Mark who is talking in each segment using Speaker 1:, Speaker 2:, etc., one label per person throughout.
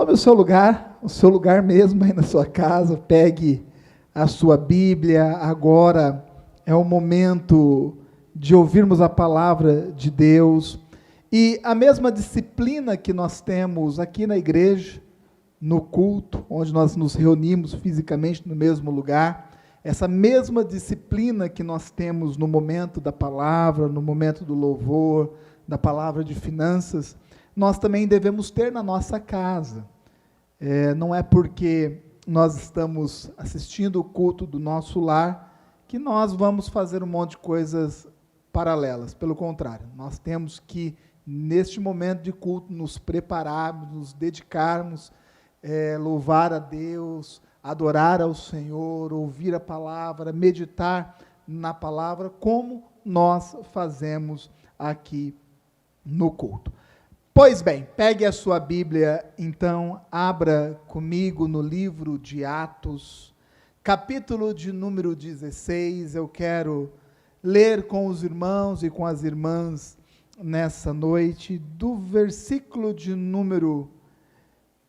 Speaker 1: Tome o seu lugar mesmo aí na sua casa, pegue a sua Bíblia. Agora é o momento de ouvirmos a palavra de Deus. E a mesma disciplina que nós temos aqui na igreja, no culto, onde nós nos reunimos fisicamente no mesmo lugar, essa mesma disciplina que nós temos no momento da palavra, no momento do louvor, da palavra de finanças, nós também devemos ter na nossa casa. Não é porque nós estamos assistindo o culto do nosso lar que nós vamos fazer um monte de coisas paralelas. Pelo contrário, nós temos que, neste momento de culto, nos prepararmos, nos dedicarmos, louvar a Deus, adorar ao Senhor, ouvir a palavra, meditar na palavra, como nós fazemos aqui no culto. Pois bem, pegue a sua Bíblia, então, abra comigo no livro de Atos, capítulo de número 16. Eu quero ler com os irmãos e com as irmãs nessa noite, do versículo de número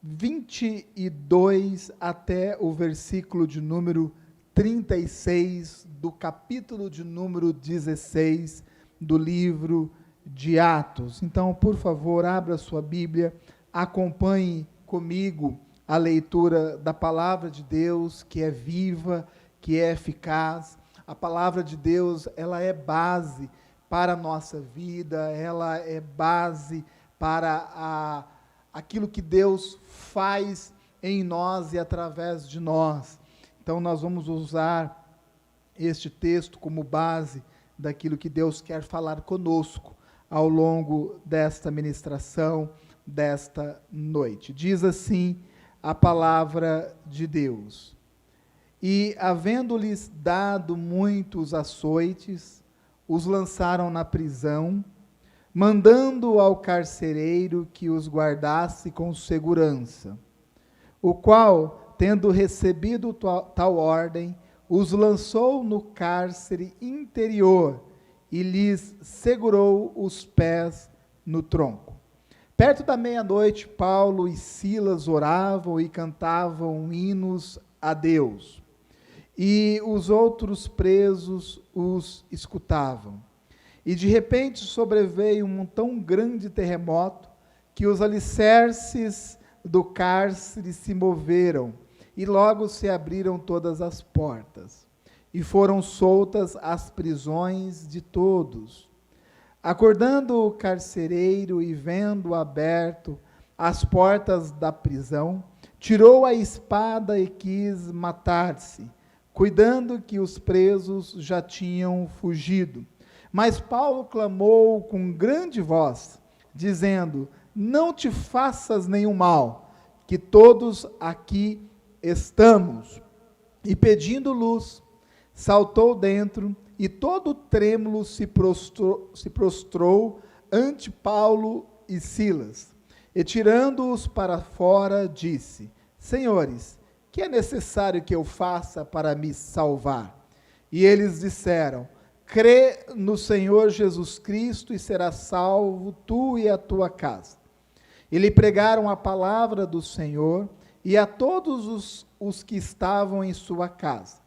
Speaker 1: 22 até o versículo de número 36, do capítulo de número 16 do livro de Atos. Então, por favor, abra sua Bíblia, acompanhe comigo a leitura da palavra de Deus, que é viva, que é eficaz. A palavra de Deus, ela é base para a nossa vida, ela é base para aquilo que Deus faz em nós e através de nós. Então, nós vamos usar este texto como base daquilo que Deus quer falar conosco ao longo desta ministração, desta noite. Diz assim a palavra de Deus: E, havendo-lhes dado muitos açoites, os lançaram na prisão, mandando ao carcereiro que os guardasse com segurança, o qual, tendo recebido tal ordem, os lançou no cárcere interior e lhes segurou os pés no tronco. Perto da meia-noite, Paulo e Silas oravam e cantavam hinos a Deus, e os outros presos os escutavam. E de repente sobreveio um tão grande terremoto que os alicerces do cárcere se moveram, e logo se abriram todas as portas, e foram soltas as prisões de todos. Acordando o carcereiro e vendo aberto as portas da prisão, tirou a espada e quis matar-se, cuidando que os presos já tinham fugido. Mas Paulo clamou com grande voz, dizendo: Não te faças nenhum mal, que todos aqui estamos. E pedindo luz, saltou dentro, e todo trêmulo se prostrou ante Paulo e Silas. E tirando-os para fora, disse: Senhores, que é necessário que eu faça para me salvar? E eles disseram: Crê no Senhor Jesus Cristo e serás salvo, tu e a tua casa. E lhe pregaram a palavra do Senhor e a todos os que estavam em sua casa.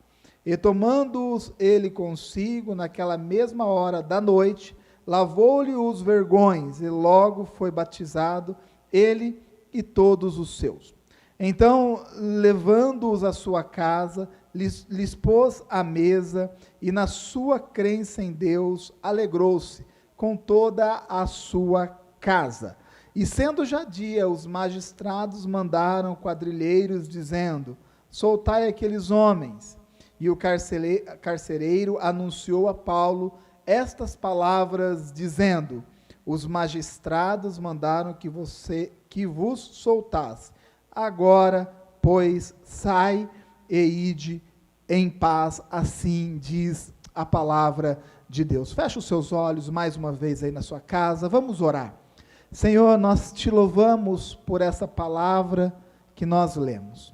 Speaker 1: E tomando-os ele consigo, naquela mesma hora da noite, lavou-lhe os vergões, e logo foi batizado, ele e todos os seus. Então, levando-os à sua casa, lhes pôs à mesa, e na sua crença em Deus, alegrou-se com toda a sua casa. E sendo já dia, os magistrados mandaram quadrilheiros, dizendo: Soltai aqueles homens. E o carcereiro anunciou a Paulo estas palavras, dizendo: Os magistrados mandaram que vos soltasse. Agora, pois, sai e ide em paz, assim diz a palavra de Deus. Feche os seus olhos mais uma vez aí na sua casa, vamos orar. Senhor, nós te louvamos por essa palavra que nós lemos.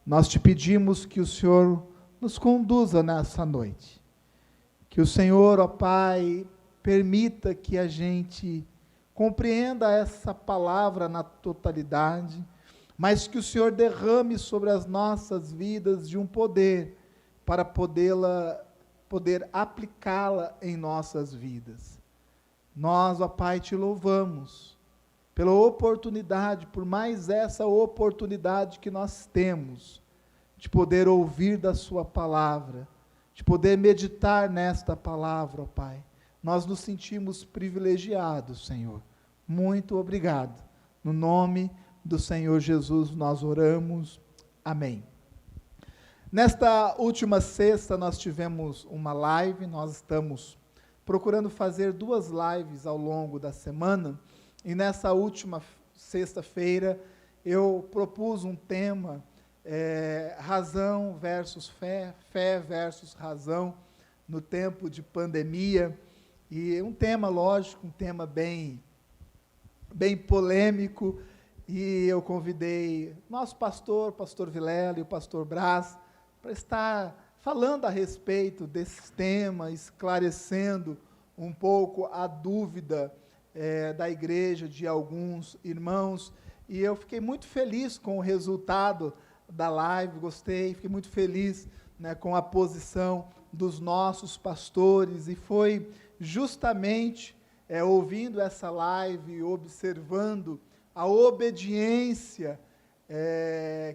Speaker 1: Nós te pedimos que o Senhor nos conduza nessa noite. Que o Senhor, ó Pai, permita que a gente compreenda essa palavra na totalidade, mas que o Senhor derrame sobre as nossas vidas de um poder para poder aplicá-la em nossas vidas. Nós, ó Pai, te louvamos pela oportunidade, por mais essa oportunidade que nós temos, de poder ouvir da sua palavra, de poder meditar nesta palavra, ó Pai. Nós nos sentimos privilegiados, Senhor. Muito obrigado. No nome do Senhor Jesus nós oramos. Amém. Nesta última sexta nós tivemos uma live, nós estamos procurando fazer 2 lives ao longo da semana, e nessa última sexta-feira eu propus um tema, razão versus fé, fé versus razão, no tempo de pandemia, e um tema, lógico, um tema bem polêmico, e eu convidei nosso pastor Vilela e o pastor Brás, para estar falando a respeito desse tema, esclarecendo um pouco a dúvida da igreja, de alguns irmãos, e eu fiquei muito feliz com o resultado da live, gostei, fiquei muito feliz, né, com a posição dos nossos pastores, e foi justamente ouvindo essa live, observando a obediência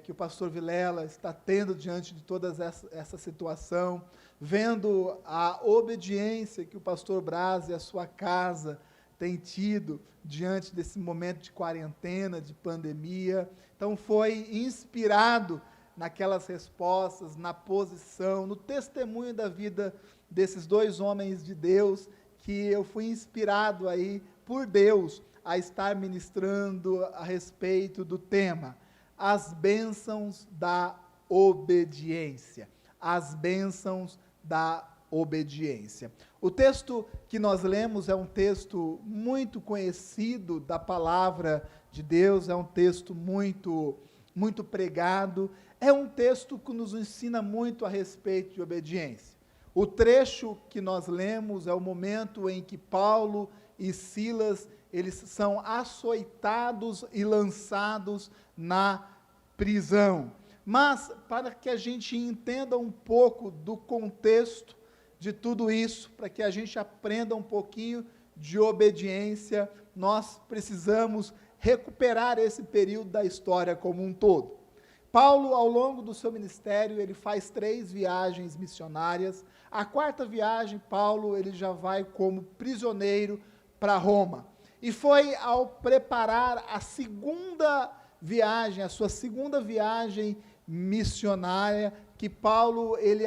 Speaker 1: que o pastor Vilela está tendo diante de toda essa situação, vendo a obediência que o pastor Braz e a sua casa têm tido diante desse momento de quarentena, de pandemia. Então foi inspirado naquelas respostas, na posição, no testemunho da vida desses 2 homens de Deus, que eu fui inspirado aí por Deus a estar ministrando a respeito do tema, as bênçãos da obediência. As bênçãos da obediência. O texto que nós lemos é um texto muito conhecido da palavra de Deus, é um texto muito pregado, é um texto que nos ensina muito a respeito de obediência. O trecho que nós lemos é o momento em que Paulo e Silas, eles são açoitados e lançados na prisão. Mas, para que a gente entenda um pouco do contexto de tudo isso, para que a gente aprenda um pouquinho de obediência, nós precisamos recuperar esse período da história como um todo. Paulo, ao longo do seu ministério, ele faz 3 viagens missionárias. A 4ª viagem, Paulo, ele já vai como prisioneiro para Roma. E foi ao preparar a segunda viagem, a sua segunda viagem missionária, que Paulo, ele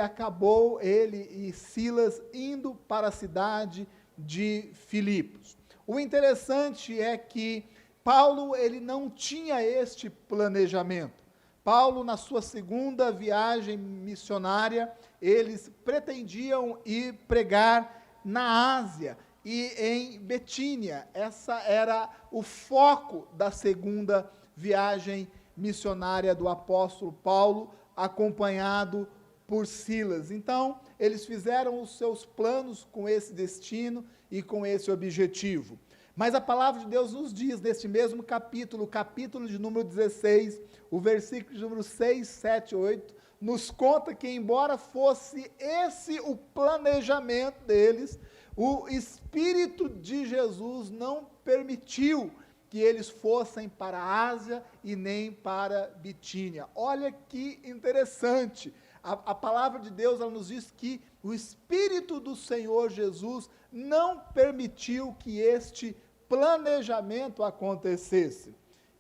Speaker 1: e Silas, indo para a cidade de Filipos. O interessante é que Paulo, ele não tinha este planejamento. Paulo, na sua segunda viagem missionária, eles pretendiam ir pregar na Ásia e em Betínia. Essa era o foco da segunda viagem missionária do apóstolo Paulo, acompanhado por Silas. Então, eles fizeram os seus planos com esse destino e com esse objetivo. Mas a palavra de Deus nos diz, neste mesmo capítulo, o capítulo de número 16, o versículo de número 6, 7, 8, nos conta que, embora fosse esse o planejamento deles, o Espírito de Jesus não permitiu que eles fossem para a Ásia e nem para Bitínia. Olha que interessante. A palavra de Deus, ela nos diz que o Espírito do Senhor Jesus não permitiu que este planejamento acontecesse.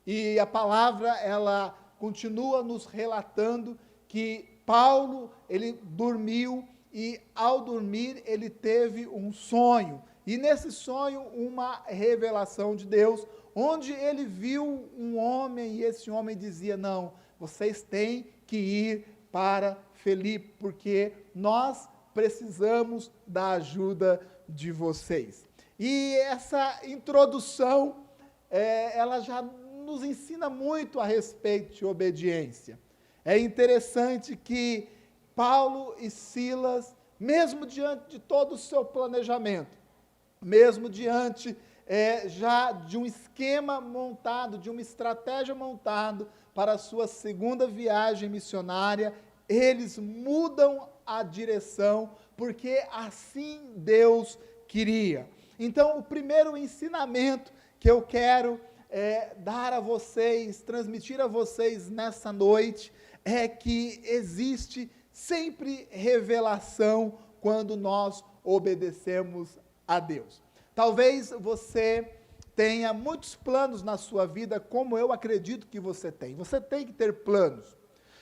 Speaker 1: E a palavra, ela continua nos relatando que Paulo, ele dormiu, e ao dormir ele teve um sonho, e nesse sonho uma revelação de Deus, onde ele viu um homem, e esse homem dizia: não, vocês têm que ir para Filipe, porque nós precisamos da ajuda de vocês. E essa introdução, ela já nos ensina muito a respeito de obediência. É interessante que Paulo e Silas, mesmo diante de todo o seu planejamento, mesmo diante já de um esquema montado, de uma estratégia montada para a sua segunda viagem missionária, eles mudam a direção, porque assim Deus queria. Então, o primeiro ensinamento que eu quero dar a vocês, transmitir a vocês nessa noite, é que existe sempre revelação quando nós obedecemos a Deus. Talvez você tenha muitos planos na sua vida, como eu acredito que você tem. Você tem que ter planos.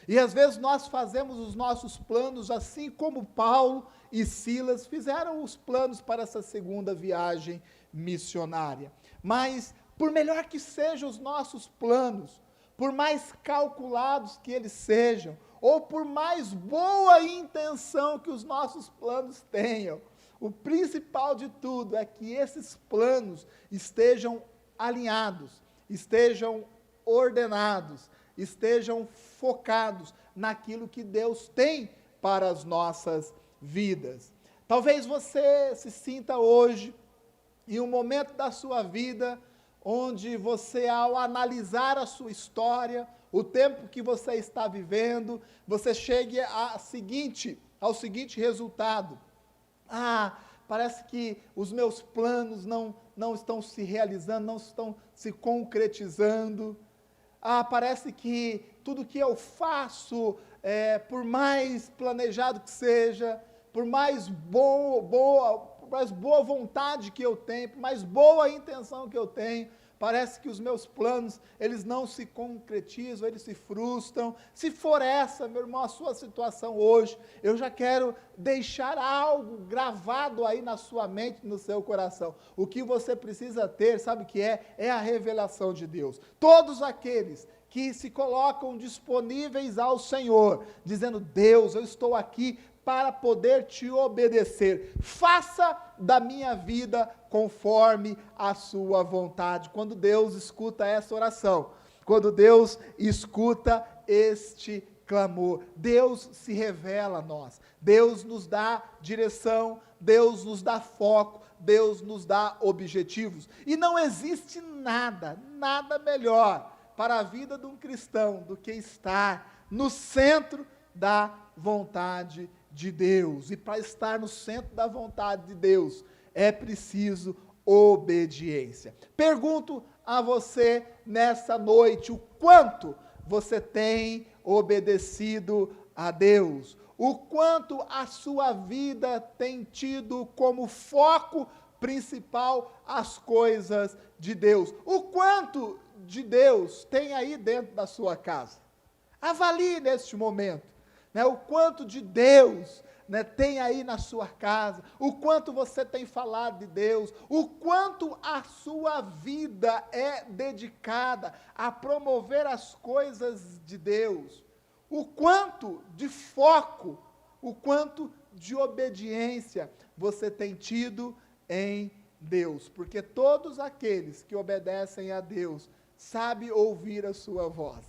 Speaker 1: E às vezes nós fazemos os nossos planos assim como Paulo e Silas fizeram os planos para essa segunda viagem missionária. Mas, por melhor que sejam os nossos planos, por mais calculados que eles sejam, ou por mais boa intenção que os nossos planos tenham, o principal de tudo é que esses planos estejam alinhados, estejam ordenados, estejam focados naquilo que Deus tem para as nossas vidas. Talvez você se sinta hoje, em um momento da sua vida, onde você, ao analisar a sua história, o tempo que você está vivendo, você chegue ao seguinte resultado: parece que os meus planos não estão se realizando, não estão se concretizando. Parece que tudo que eu faço, por mais planejado que seja, por mais boa vontade que eu tenho, por mais boa intenção que eu tenho, parece que os meus planos, eles não se concretizam, eles se frustram. Se for essa, meu irmão, a sua situação hoje, eu já quero deixar algo gravado aí na sua mente, no seu coração. O que você precisa ter, sabe o que é? É a revelação de Deus. Todos aqueles que se colocam disponíveis ao Senhor, dizendo: Deus, eu estou aqui para poder te obedecer, faça da minha vida conforme a sua vontade. Quando Deus escuta essa oração, quando Deus escuta este clamor, Deus se revela a nós, Deus nos dá direção, Deus nos dá foco, Deus nos dá objetivos, e não existe nada melhor para a vida de um cristão do que estar no centro da vontade de Deus. E para estar no centro da vontade de Deus, é preciso obediência. Pergunto a você nessa noite, o quanto você tem obedecido a Deus? O quanto a sua vida tem tido como foco principal as coisas de Deus? O quanto de Deus tem aí dentro da sua casa? Avalie neste momento. O quanto de Deus tem aí na sua casa, o quanto você tem falado de Deus, o quanto a sua vida é dedicada a promover as coisas de Deus, o quanto de foco, o quanto de obediência você tem tido em Deus, porque todos aqueles que obedecem a Deus sabem ouvir a sua voz.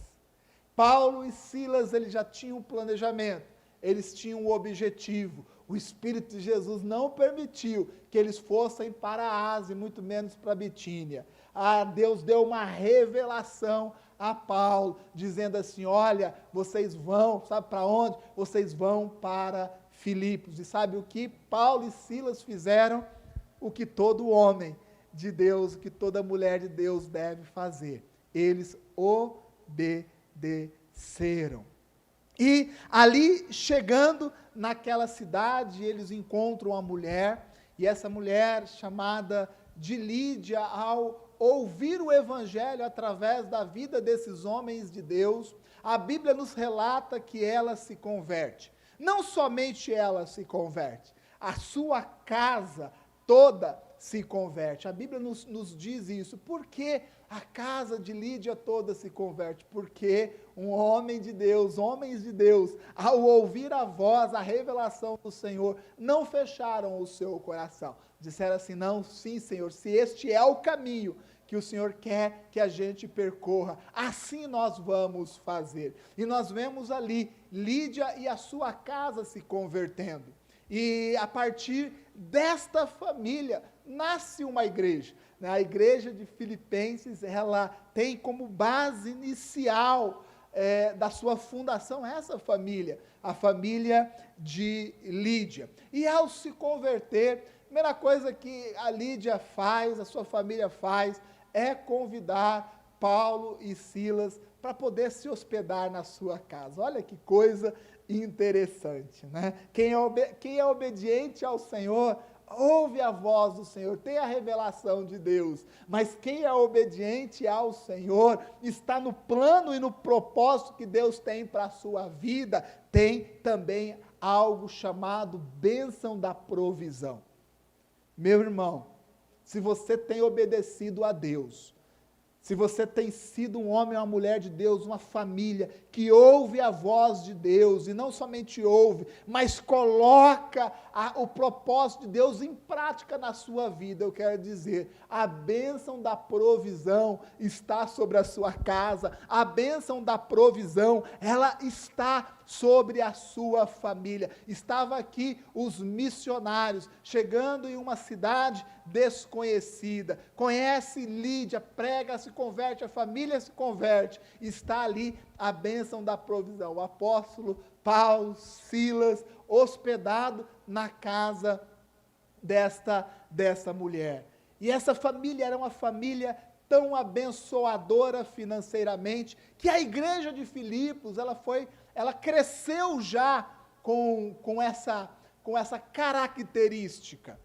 Speaker 1: Paulo e Silas, eles já tinham um planejamento, eles tinham um objetivo. O Espírito de Jesus não permitiu que eles fossem para a Ásia, muito menos para a Bitínia. Deus deu uma revelação a Paulo, dizendo assim: olha, vocês vão, sabe para onde? Vocês vão para Filipos. E sabe o que Paulo e Silas fizeram? O que todo homem de Deus, o que toda mulher de Deus deve fazer. Eles obedeceram. E ali, chegando naquela cidade, eles encontram uma mulher, e essa mulher, chamada de Lídia, ao ouvir o evangelho através da vida desses homens de Deus, a Bíblia nos relata que ela se converte. Não somente ela se converte, a sua casa toda se converte. A Bíblia nos diz isso. Por que a casa de Lídia toda se converte? Porque um homem de Deus, homens de Deus, ao ouvir a voz, a revelação do Senhor, não fecharam o seu coração. Disseram assim: não, sim, Senhor, se este é o caminho que o Senhor quer que a gente percorra, assim nós vamos fazer. E nós vemos ali Lídia e a sua casa se convertendo. E a partir desta família nasce uma igreja. A igreja de Filipenses, ela tem como base inicial da sua fundação essa família, a família de Lídia. E ao se converter, a primeira coisa que a Lídia faz, a sua família faz, é convidar Paulo e Silas para poder se hospedar na sua casa. Olha que coisa interessante, né? Quem é obediente ao Senhor, ouve a voz do Senhor, tem a revelação de Deus, mas quem é obediente ao Senhor, está no plano e no propósito que Deus tem para a sua vida, tem também algo chamado bênção da provisão. Meu irmão, se você tem obedecido a Deus, se você tem sido um homem ou uma mulher de Deus, uma família que ouve a voz de Deus, e não somente ouve, mas coloca o propósito de Deus em prática na sua vida, eu quero dizer, a bênção da provisão está sobre a sua casa, a bênção da provisão, ela está sobre a sua família. Estava aqui os missionários, chegando em uma cidade desconhecida, conhece Lídia, prega, se converte, a família se converte, está ali a bênção da provisão, o apóstolo Paulo, Silas, hospedado na casa desta mulher, e essa família era uma família tão abençoadora financeiramente, que a igreja de Filipos, ela cresceu já com essa característica.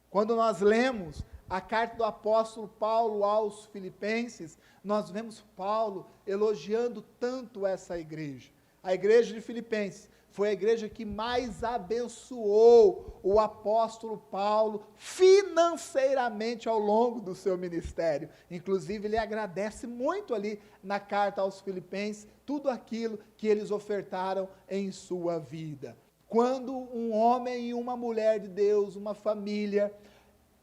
Speaker 1: Quando nós lemos a carta do apóstolo Paulo aos Filipenses, nós vemos Paulo elogiando tanto essa igreja. A igreja de Filipenses foi a igreja que mais abençoou o apóstolo Paulo financeiramente ao longo do seu ministério. Inclusive, ele agradece muito ali na carta aos Filipenses tudo aquilo que eles ofertaram em sua vida. Quando um homem e uma mulher de Deus, uma família,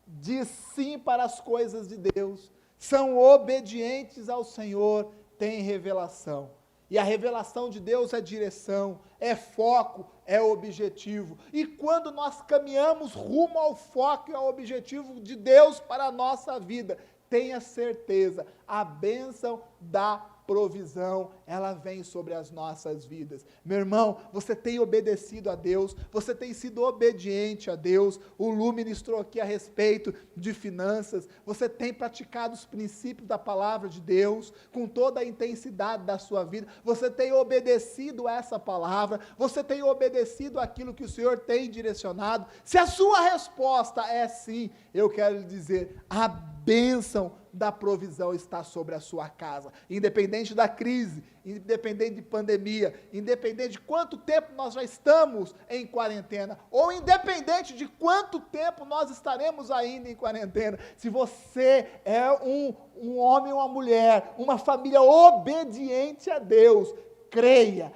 Speaker 1: diz sim para as coisas de Deus, são obedientes ao Senhor, tem revelação. E a revelação de Deus é direção, é foco, é objetivo. E quando nós caminhamos rumo ao foco e ao objetivo de Deus para a nossa vida, tenha certeza, a bênção da provisão, ela vem sobre as nossas vidas. Meu irmão, você tem obedecido a Deus, você tem sido obediente a Deus, o Lu ministrou aqui a respeito de finanças, você tem praticado os princípios da palavra de Deus, com toda a intensidade da sua vida, você tem obedecido a essa palavra, você tem obedecido aquilo que o Senhor tem direcionado. Se a sua resposta é sim, eu quero lhe dizer, a bênção da provisão está sobre a sua casa, independente da crise, independente de pandemia, independente de quanto tempo nós já estamos em quarentena, ou independente de quanto tempo nós estaremos ainda em quarentena, se você é um homem ou uma mulher, uma família obediente a Deus, creia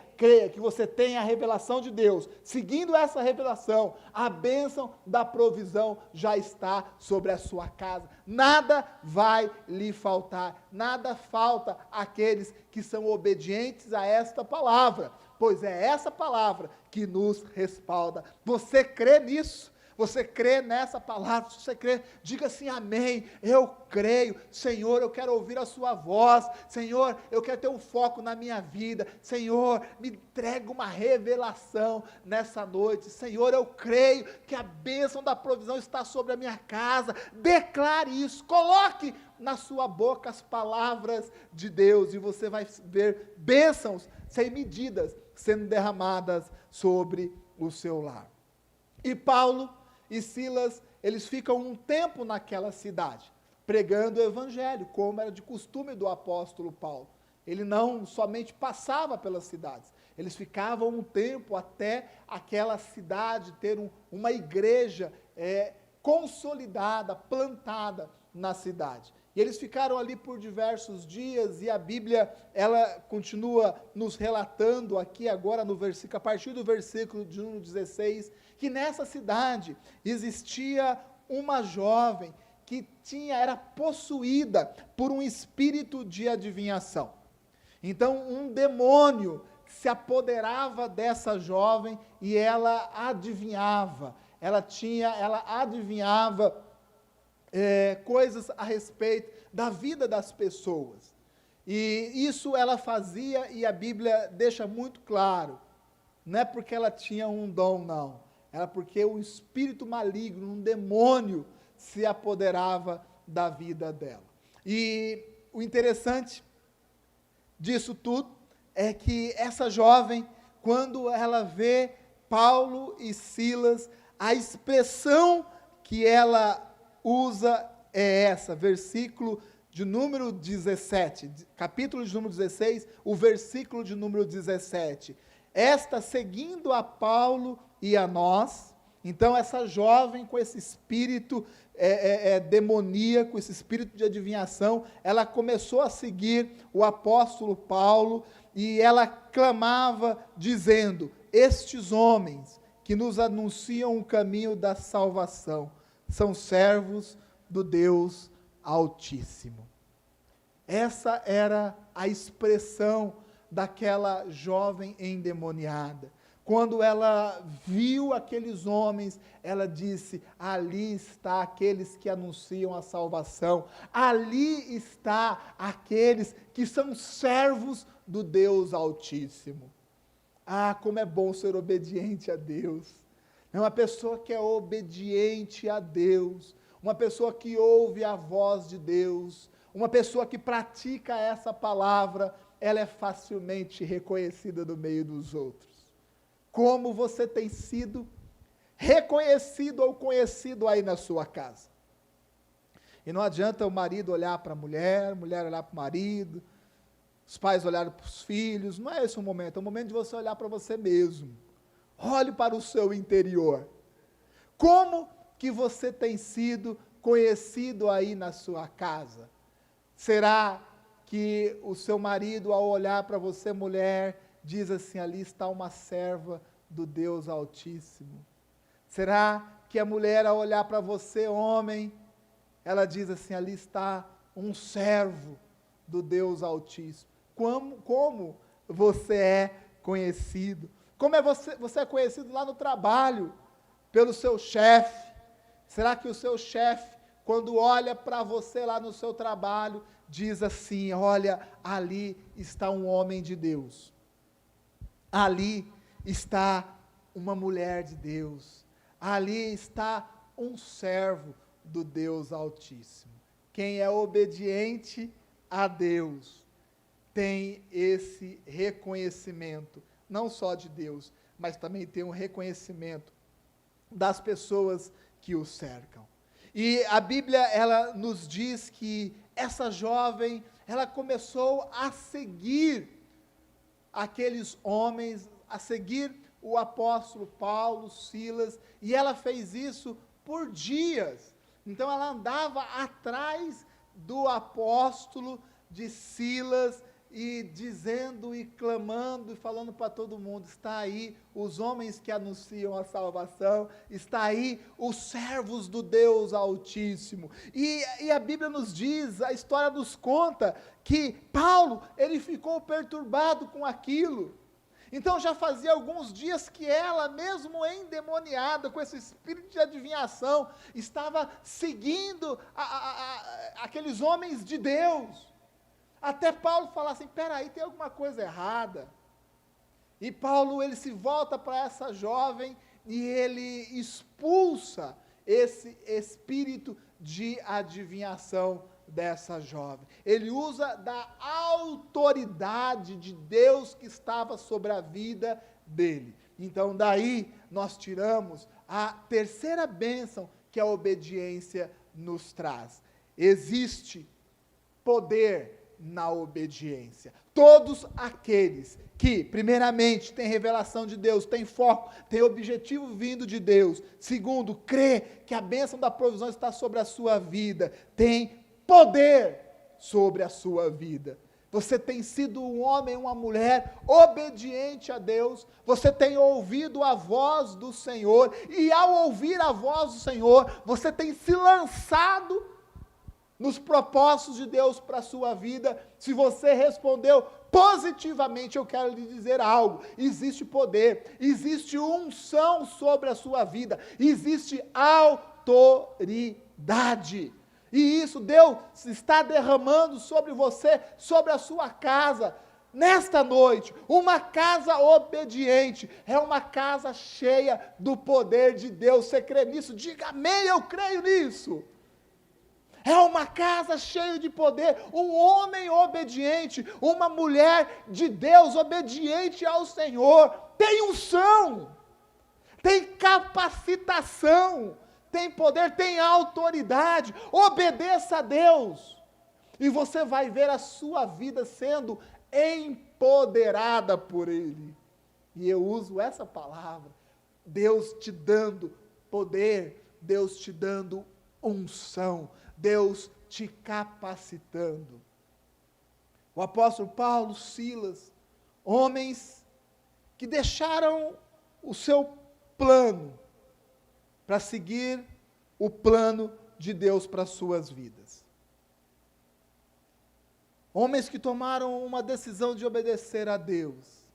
Speaker 1: que você tem a revelação de Deus, seguindo essa revelação, a bênção da provisão já está sobre a sua casa, nada vai lhe faltar, nada falta àqueles que são obedientes a esta palavra, pois é essa palavra que nos respalda. Você crê nisso? Você crê nessa palavra? Se você crê, diga assim, amém, eu creio, Senhor, eu quero ouvir a sua voz, Senhor, eu quero ter um foco na minha vida, Senhor, me entrega uma revelação nessa noite, Senhor, eu creio que a bênção da provisão está sobre a minha casa, declare isso, coloque na sua boca as palavras de Deus, e você vai ver bênçãos sem medidas sendo derramadas sobre o seu lar. E Paulo e Silas, eles ficam um tempo naquela cidade, pregando o evangelho, como era de costume do apóstolo Paulo. Ele não somente passava pelas cidades, eles ficavam um tempo até aquela cidade ter uma igreja consolidada, plantada na cidade. E eles ficaram ali por diversos dias, e a Bíblia, ela continua nos relatando aqui agora no versículo, a partir do versículo de 16, que nessa cidade existia uma jovem que era possuída por um espírito de adivinhação. Então, um demônio se apoderava dessa jovem e ela adivinhava, ela adivinhava coisas a respeito da vida das pessoas. E isso ela fazia, e a Bíblia deixa muito claro, não é porque ela tinha um dom, não. Era porque um espírito maligno, um demônio, se apoderava da vida dela. E o interessante disso tudo é que essa jovem, quando ela vê Paulo e Silas, a expressão que ela usa é essa, versículo de número 17, capítulo de número 16, o versículo de número 17. Esta seguindo a Paulo e a nós. Então essa jovem com esse espírito demoníaco, esse espírito de adivinhação, ela começou a seguir o apóstolo Paulo, e ela clamava dizendo: estes homens que nos anunciam o caminho da salvação são servos do Deus Altíssimo. Essa era a expressão daquela jovem endemoniada. Quando ela viu aqueles homens, ela disse: ali está aqueles que anunciam a salvação, ali está aqueles que são servos do Deus Altíssimo. Ah, como é bom ser obediente a Deus. É uma pessoa que é obediente a Deus, uma pessoa que ouve a voz de Deus, uma pessoa que pratica essa palavra, ela é facilmente reconhecida no meio dos outros. Como você tem sido reconhecido ou conhecido aí na sua casa? E não adianta o marido olhar para a mulher olhar para o marido, os pais olharem para os filhos, não é esse o momento, é o momento de você olhar para você mesmo. Olhe para o seu interior. Como que você tem sido conhecido aí na sua casa? Será que o seu marido, ao olhar para você, mulher, diz assim: ali está uma serva do Deus Altíssimo? Será que a mulher, ao olhar para você, homem, ela diz assim: ali está um servo do Deus Altíssimo? Como você é conhecido? Como você é conhecido lá no trabalho, pelo seu chefe? Será que o seu chefe, quando olha para você lá no seu trabalho, diz assim: olha, ali está um homem de Deus, ali está uma mulher de Deus, ali está um servo do Deus Altíssimo? Quem é obediente a Deus tem esse reconhecimento, não só de Deus, mas também tem um reconhecimento das pessoas que o cercam. E a Bíblia, ela nos diz que essa jovem, ela começou a seguir aqueles homens, a seguir o apóstolo Paulo, Silas, e ela fez isso por dias. Então ela andava atrás do apóstolo, de Silas, e dizendo e clamando e falando para todo mundo: está aí os homens que anunciam a salvação, está aí os servos do Deus Altíssimo. E a Bíblia nos diz, a história nos conta, que Paulo, ele ficou perturbado com aquilo. Então já fazia alguns dias que ela, mesmo endemoniada, com esse espírito de adivinhação, estava seguindo aqueles homens de Deus. Até Paulo falar assim: peraí, tem alguma coisa errada. E Paulo, ele se volta para essa jovem e ele expulsa esse espírito de adivinhação dessa jovem. Ele usa da autoridade de Deus que estava sobre a vida dele. Então daí nós tiramos a terceira bênção que a obediência nos traz. Existe poder na obediência. Todos aqueles que, primeiramente, têm revelação de Deus, têm foco, têm objetivo vindo de Deus, segundo, crê que a bênção da provisão está sobre a sua vida, tem poder sobre a sua vida. Você tem sido um homem, uma mulher obediente a Deus, você tem ouvido a voz do Senhor, e ao ouvir a voz do Senhor, você tem se lançado nos propósitos de Deus para a sua vida. Se você respondeu positivamente, eu quero lhe dizer algo: existe poder, existe unção sobre a sua vida, existe autoridade. E isso Deus está derramando sobre você, sobre a sua casa. Nesta noite, uma casa obediente é uma casa cheia do poder de Deus. Você crê nisso? Diga amém, eu creio nisso. É uma casa cheia de poder, um homem obediente, uma mulher de Deus obediente ao Senhor, tem unção, tem capacitação, tem poder, tem autoridade, obedeça a Deus, e você vai ver a sua vida sendo empoderada por Ele, e eu uso essa palavra, Deus te dando poder, Deus te dando unção, Deus te capacitando. O apóstolo Paulo, Silas, homens que deixaram o seu plano para seguir o plano de Deus para as suas vidas. Homens que tomaram uma decisão de obedecer a Deus,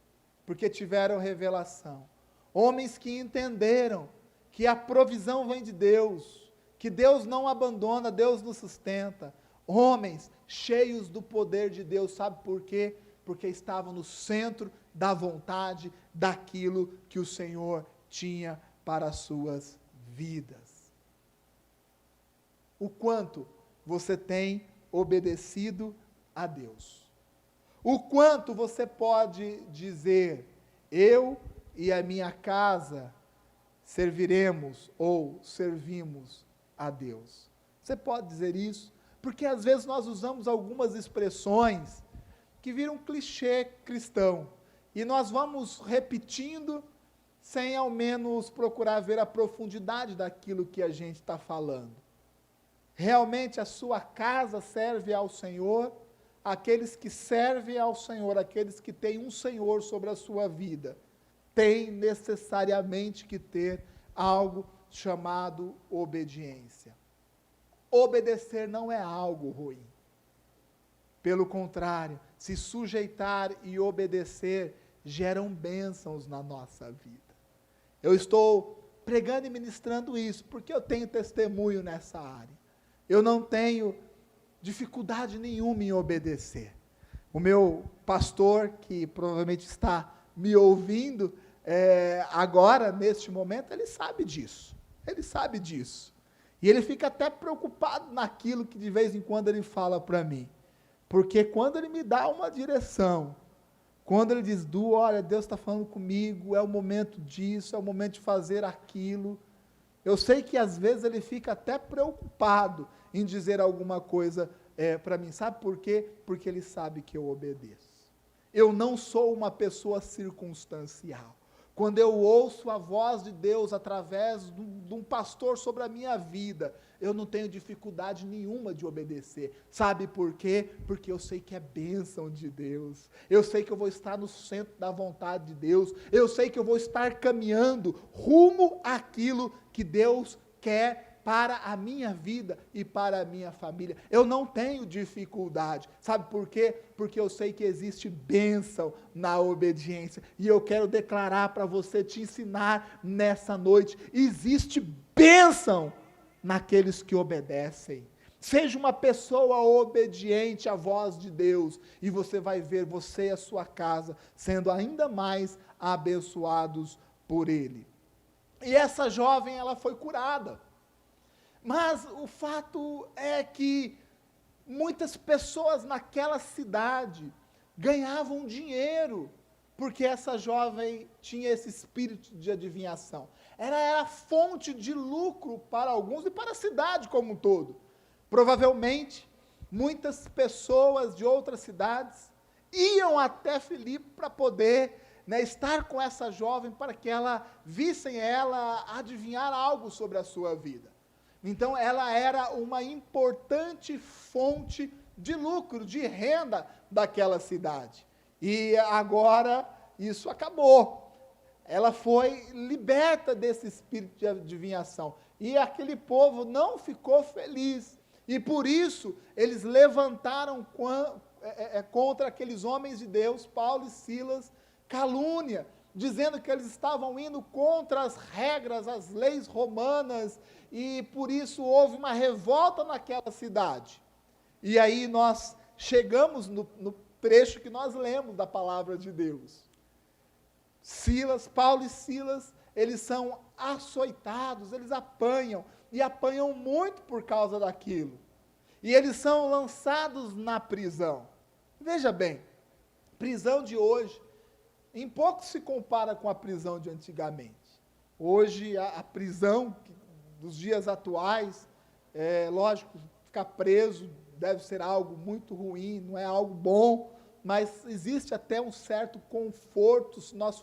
Speaker 1: porque tiveram revelação. Homens que entenderam que a provisão vem de Deus, que Deus não abandona, Deus nos sustenta. Homens cheios do poder de Deus, sabe por quê? Porque estavam no centro da vontade daquilo que o Senhor tinha para as suas vidas. O quanto você tem obedecido a Deus? O quanto você pode dizer, eu e a minha casa serviremos ou servimos a Deus? Você pode dizer isso? Porque às vezes nós usamos algumas expressões que viram clichê cristão, e nós vamos repetindo sem ao menos procurar ver a profundidade daquilo que a gente está falando. Realmente a sua casa serve ao Senhor? Aqueles que servem ao Senhor, aqueles que têm um Senhor sobre a sua vida, têm necessariamente que ter algo chamado obediência. Obedecer não é algo ruim. Pelo contrário, se sujeitar e obedecer geram bênçãos na nossa vida. Eu estou pregando e ministrando isso, porque eu tenho testemunho nessa área. Eu não tenho dificuldade nenhuma em obedecer. O meu pastor, que provavelmente está me ouvindo agora, neste momento, ele sabe disso. Ele sabe disso. E ele fica até preocupado naquilo que de vez em quando ele fala para mim. Porque quando ele me dá uma direção, quando ele diz, Du, olha, Deus está falando comigo, é o momento disso, é o momento de fazer aquilo, eu sei que às vezes ele fica até preocupado em dizer alguma coisa para mim. Sabe por quê? Porque ele sabe que eu obedeço. Eu não sou uma pessoa circunstancial. Quando eu ouço a voz de Deus através de um pastor sobre a minha vida, eu não tenho dificuldade nenhuma de obedecer. Sabe por quê? Porque eu sei que é bênção de Deus. Eu sei que eu vou estar no centro da vontade de Deus. Eu sei que eu vou estar caminhando rumo àquilo que Deus quer para a minha vida e para a minha família. Eu não tenho dificuldade. Sabe por quê? Porque eu sei que existe bênção na obediência. E eu quero declarar para você, te ensinar nessa noite, existe bênção naqueles que obedecem. Seja uma pessoa obediente à voz de Deus, e você vai ver você e a sua casa sendo ainda mais abençoados por Ele. E essa jovem, ela foi curada. Mas o fato é que muitas pessoas naquela cidade ganhavam dinheiro, porque essa jovem tinha esse espírito de adivinhação. Era fonte de lucro para alguns e para a cidade como um todo. Provavelmente, muitas pessoas de outras cidades iam até Filipe para poder estar com essa jovem, para que vissem ela adivinhar algo sobre a sua vida. Então, ela era uma importante fonte de lucro, de renda daquela cidade. E agora, isso acabou. Ela foi liberta desse espírito de adivinhação. E aquele povo não ficou feliz. E por isso, eles levantaram contra aqueles homens de Deus, Paulo e Silas, calúnia. dizendo que eles estavam indo contra as regras, as leis romanas, e por isso houve uma revolta naquela cidade. E aí nós chegamos no trecho que nós lemos da palavra de Deus. Paulo e Silas, eles são açoitados, eles apanham, e apanham muito por causa daquilo. E eles são lançados na prisão. Veja bem, prisão de hoje, em pouco se compara com a prisão de antigamente. Hoje, a prisão dos dias atuais, lógico, ficar preso deve ser algo muito ruim, não é algo bom, mas existe até um certo conforto se nós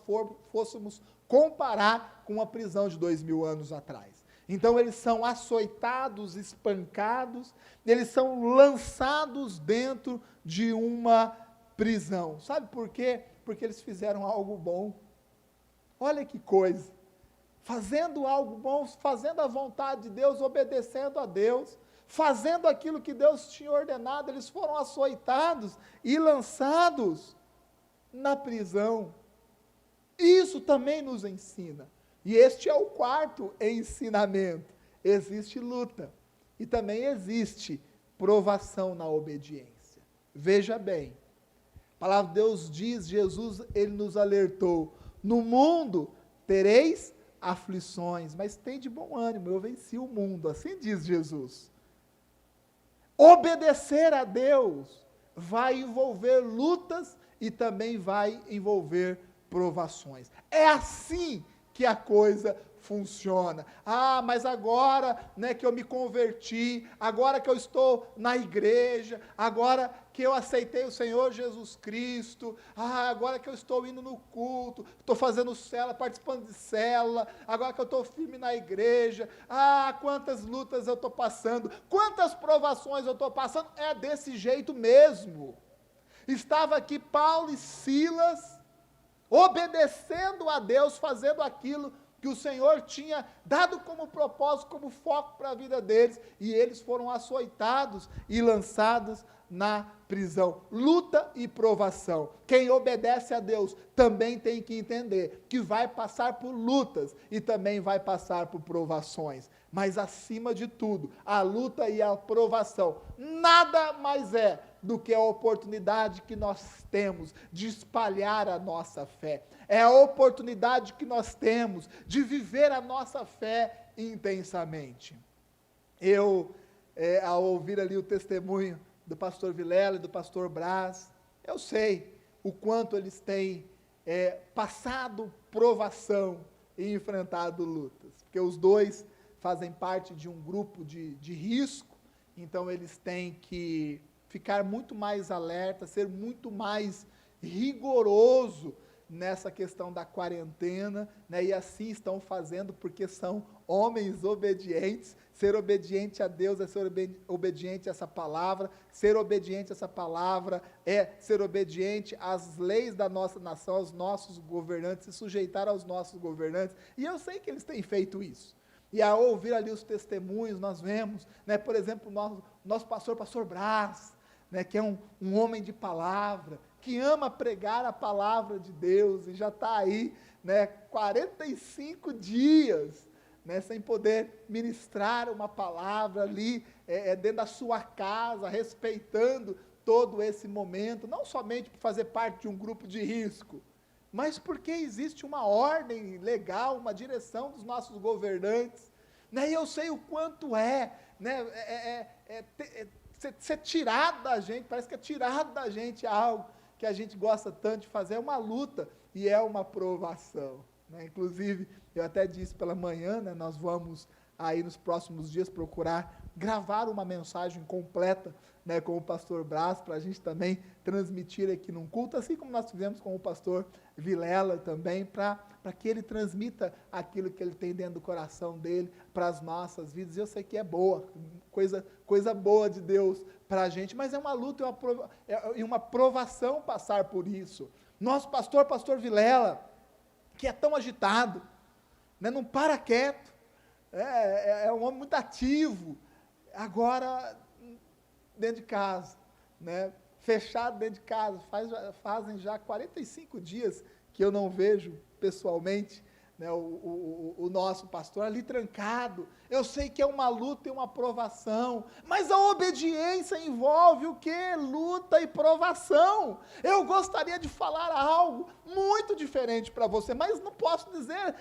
Speaker 1: fôssemos comparar com a prisão de 2000 anos atrás. Então, eles são açoitados, espancados, eles são lançados dentro de uma prisão. Sabe por quê? Porque eles fizeram algo bom. Olha que coisa. Fazendo algo bom, fazendo a vontade de Deus, obedecendo a Deus, fazendo aquilo que Deus tinha ordenado, eles foram açoitados e lançados na prisão. Isso também nos ensina. E este é o quarto ensinamento. Existe luta. E também existe provação na obediência. Veja bem, a palavra de Deus diz, Jesus, ele nos alertou, no mundo tereis aflições, mas tem de bom ânimo, eu venci o mundo, assim diz Jesus. Obedecer a Deus vai envolver lutas e também vai envolver provações. É assim que a coisa funciona. Ah, mas agora, né, que eu me converti, agora que eu estou na igreja, agora que eu aceitei o Senhor Jesus Cristo, agora que eu estou indo no culto, estou fazendo célula, participando de célula, agora que eu estou firme na igreja, quantas lutas eu estou passando, quantas provações eu estou passando, é desse jeito mesmo. Estava aqui Paulo e Silas, obedecendo a Deus, fazendo aquilo que o Senhor tinha dado como propósito, como foco para a vida deles, e eles foram açoitados e lançados na prisão. Luta e provação. Quem obedece a Deus também tem que entender que vai passar por lutas e também vai passar por provações. Mas acima de tudo, a luta e a provação nada mais é do que a oportunidade que nós temos de espalhar a nossa fé. É a oportunidade que nós temos de viver a nossa fé intensamente. Eu, ao ouvir ali o testemunho do pastor Vilela e do pastor Braz, eu sei o quanto eles têm passado provação e enfrentado lutas, porque os dois fazem parte de um grupo de risco, então eles têm que ficar muito mais alerta, ser muito mais rigoroso nessa questão da quarentena, né, e assim estão fazendo porque são homens obedientes. Ser obediente a Deus é ser obediente a essa palavra, ser obediente a essa palavra é ser obediente às leis da nossa nação, aos nossos governantes, se sujeitar aos nossos governantes, e eu sei que eles têm feito isso. E ao ouvir ali os testemunhos, nós vemos, né, por exemplo, nosso pastor Braz, né, que é um homem de palavra, que ama pregar a palavra de Deus, e já está aí, né, 45 dias, né, sem poder ministrar uma palavra ali, dentro da sua casa, respeitando todo esse momento, não somente por fazer parte de um grupo de risco, mas porque existe uma ordem legal, uma direção dos nossos governantes, né, e eu sei o quanto ser tirado da gente, parece que é tirado da gente algo que a gente gosta tanto de fazer, é uma luta e é uma provação, né? Inclusive, eu até disse pela manhã, né, nós vamos aí nos próximos dias procurar gravar uma mensagem completa, né, com o pastor Braz, para a gente também transmitir aqui num culto, assim como nós fizemos com o pastor Vilela também, para que ele transmita aquilo que ele tem dentro do coração dele para as nossas vidas. Eu sei que é boa, coisa boa de Deus para a gente, mas é uma luta e uma provação passar por isso. Nosso pastor Vilela, que é tão agitado, né, não para quieto, é um homem muito ativo, agora dentro de casa, né, fechado dentro de casa, fazem já 45 dias que eu não vejo pessoalmente, né, o nosso pastor ali trancado. Eu sei que é uma luta e uma provação, mas a obediência envolve o quê? Luta e provação. Eu gostaria de falar algo muito diferente para você, mas não posso dizer,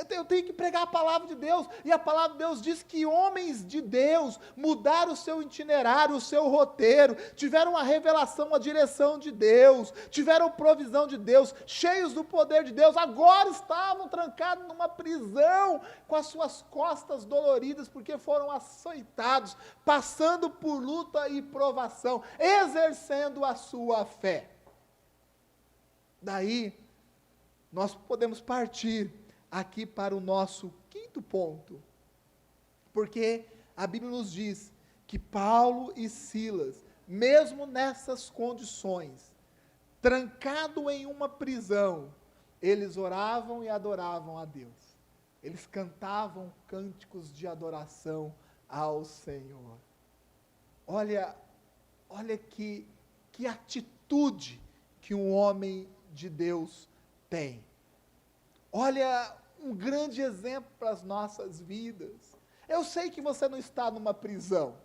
Speaker 1: eu tenho que pregar a palavra de Deus, e a palavra de Deus diz que homens de Deus mudaram o seu itinerário, o seu roteiro, tiveram uma revelação, uma direção de Deus, tiveram provisão de Deus, cheios do poder de Deus, agora estavam trancados numa prisão, com as suas costas doloridas, porque foram açoitados, passando por luta e provação, exercendo a sua fé. Daí, nós podemos partir aqui para o nosso quinto ponto, porque a Bíblia nos diz que Paulo e Silas, mesmo nessas condições, trancado em uma prisão, eles oravam e adoravam a Deus. Eles cantavam cânticos de adoração ao Senhor. Olha que atitude que um homem de Deus tem. Olha, um grande exemplo para as nossas vidas. Eu sei que você não está numa prisão,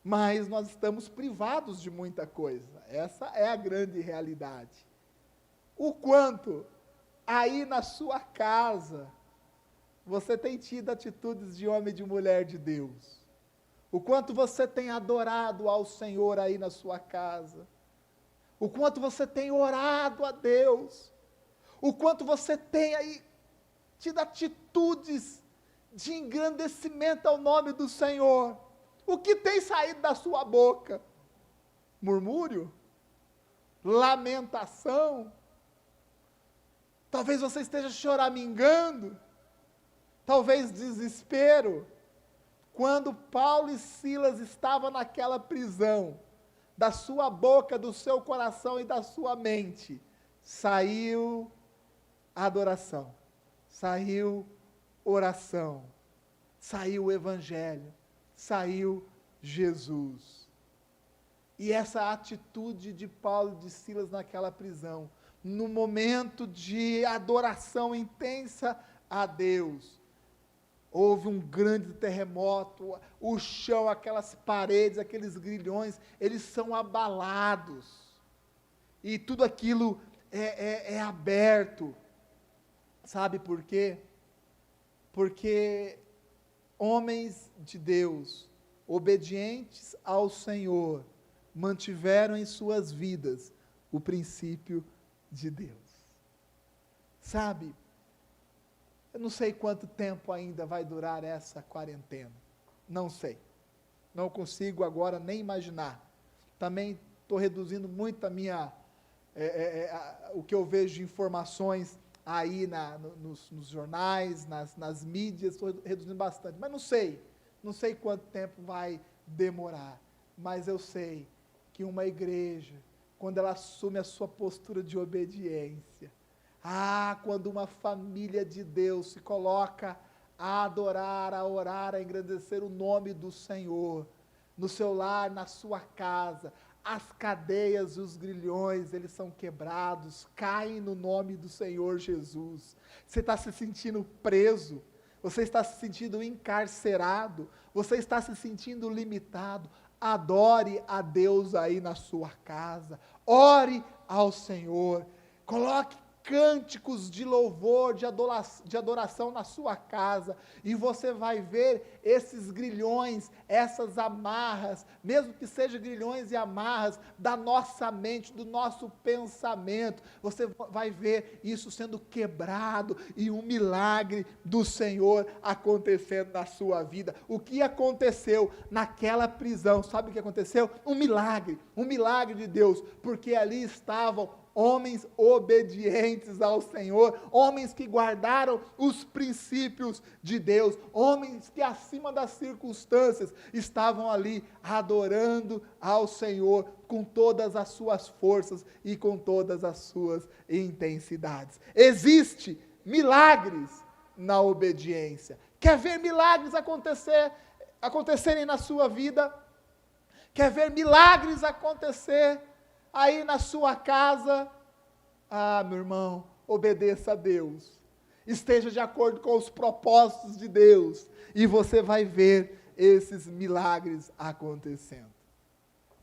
Speaker 1: mas nós estamos privados de muita coisa. Essa é a grande realidade. O quanto aí na sua casa você tem tido atitudes de homem e de mulher de Deus. O quanto você tem adorado ao Senhor aí na sua casa. O quanto você tem orado a Deus. O quanto você tem aí tido atitudes de engrandecimento ao nome do Senhor. O que tem saído da sua boca? Murmúrio? Lamentação? Talvez você esteja choramingando, talvez desespero. Quando Paulo e Silas estavam naquela prisão, da sua boca, do seu coração e da sua mente, saiu adoração, saiu oração, saiu o Evangelho, saiu Jesus. E essa atitude de Paulo e de Silas naquela prisão, no momento de adoração intensa a Deus, houve um grande terremoto, o chão, aquelas paredes, aqueles grilhões, eles são abalados, e tudo aquilo é aberto. Sabe por quê? Porque homens de Deus, obedientes ao Senhor, mantiveram em suas vidas o princípio de Deus. Sabe, eu não sei quanto tempo ainda vai durar essa quarentena, não sei, não consigo agora nem imaginar. Também estou reduzindo muito a minha, o que eu vejo de informações aí nos jornais, nas mídias, estou reduzindo bastante, mas não sei quanto tempo vai demorar, mas eu sei que uma igreja, quando ela assume a sua postura de obediência, quando uma família de Deus se coloca a adorar, a orar, a engrandecer o nome do Senhor, no seu lar, na sua casa, as cadeias, os grilhões, eles são quebrados, caem no nome do Senhor Jesus. Você está se sentindo preso, você está se sentindo encarcerado, você está se sentindo limitado, adore a Deus aí na sua casa, ore ao Senhor, coloque cânticos de louvor, de adoração na sua casa, e você vai ver esses grilhões, essas amarras, mesmo que sejam grilhões e amarras da nossa mente, do nosso pensamento, você vai ver isso sendo quebrado, e um milagre do Senhor acontecendo na sua vida. O que aconteceu naquela prisão, sabe o que aconteceu? Um milagre de Deus, porque ali estavam homens obedientes ao Senhor, homens que guardaram os princípios de Deus, homens que acima das circunstâncias estavam ali adorando ao Senhor com todas as suas forças e com todas as suas intensidades. Existe milagres na obediência. Quer ver milagres acontecerem na sua vida? Quer ver milagres acontecer aí na sua casa? Ah, meu irmão, obedeça a Deus. Esteja de acordo com os propósitos de Deus. E você vai ver esses milagres acontecendo.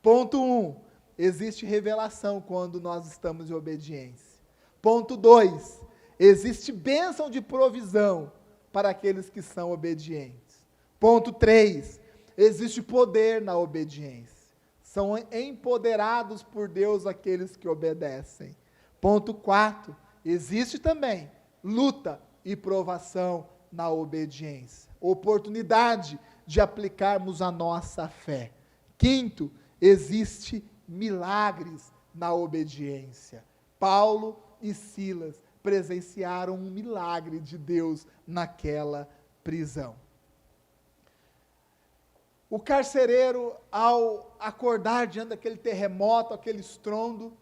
Speaker 1: Ponto 1. Existe revelação quando nós estamos em obediência. Ponto 2. Existe bênção de provisão para aqueles que são obedientes. Ponto 3. Existe poder na obediência. São empoderados por Deus aqueles que obedecem. Ponto 4. Existe também luta e provação na obediência. Oportunidade de aplicarmos a nossa fé. Quinto, existe milagres na obediência. Paulo e Silas presenciaram um milagre de Deus naquela prisão. O carcereiro, ao acordar diante daquele terremoto, aquele estrondo,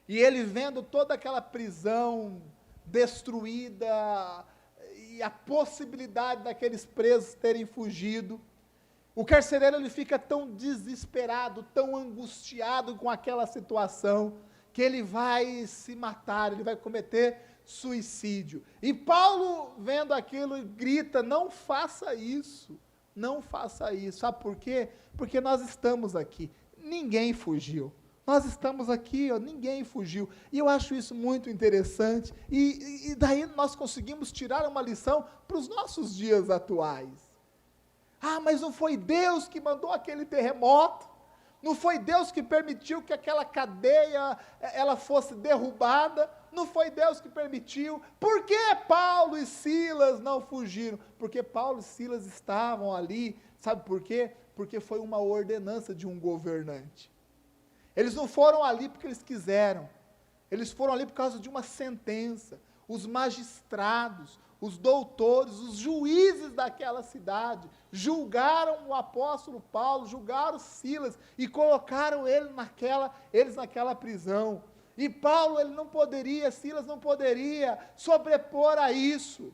Speaker 1: e ele vendo toda aquela prisão destruída, e a possibilidade daqueles presos terem fugido, o carcereiro ele fica tão desesperado, tão angustiado com aquela situação, que ele vai se matar, ele vai cometer suicídio. E Paulo, vendo aquilo, grita: não faça isso, não faça isso. Sabe por quê? Porque nós estamos aqui, ninguém fugiu. Nós estamos aqui, ó, ninguém fugiu. E eu acho isso muito interessante. E daí nós conseguimos tirar uma lição para os nossos dias atuais. Ah, mas não foi Deus que mandou aquele terremoto? Não foi Deus que permitiu que aquela cadeia ela fosse derrubada? Não foi Deus que permitiu? Por que Paulo e Silas não fugiram? Porque Paulo e Silas estavam ali, sabe por quê? Porque foi uma ordenança de um governante. Eles não foram ali porque eles quiseram, eles foram ali por causa de uma sentença. Os magistrados, os doutores, os juízes daquela cidade, julgaram o apóstolo Paulo, julgaram Silas, e colocaram eles naquela prisão. E Paulo, ele não poderia, Silas não poderia sobrepor a isso.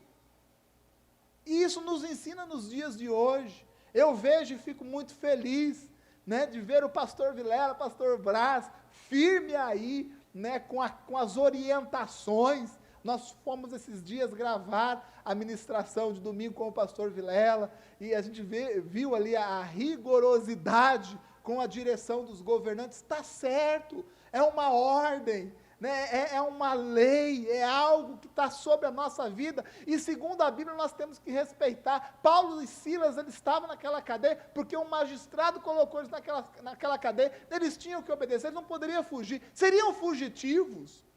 Speaker 1: E isso nos ensina nos dias de hoje. Eu vejo e fico muito feliz, né, de ver o pastor Vilela, o pastor Brás, firme aí, né, com as orientações. Nós fomos esses dias gravar a ministração de domingo com o pastor Vilela, e a gente viu ali a rigorosidade com a direção dos governantes. Está certo, é uma ordem, né, é uma lei, é algo que está sobre a nossa vida, e segundo a Bíblia nós temos que respeitar. Paulo e Silas, eles estavam naquela cadeia, porque um magistrado colocou eles naquela cadeia, eles tinham que obedecer, eles não poderiam fugir, seriam fugitivos,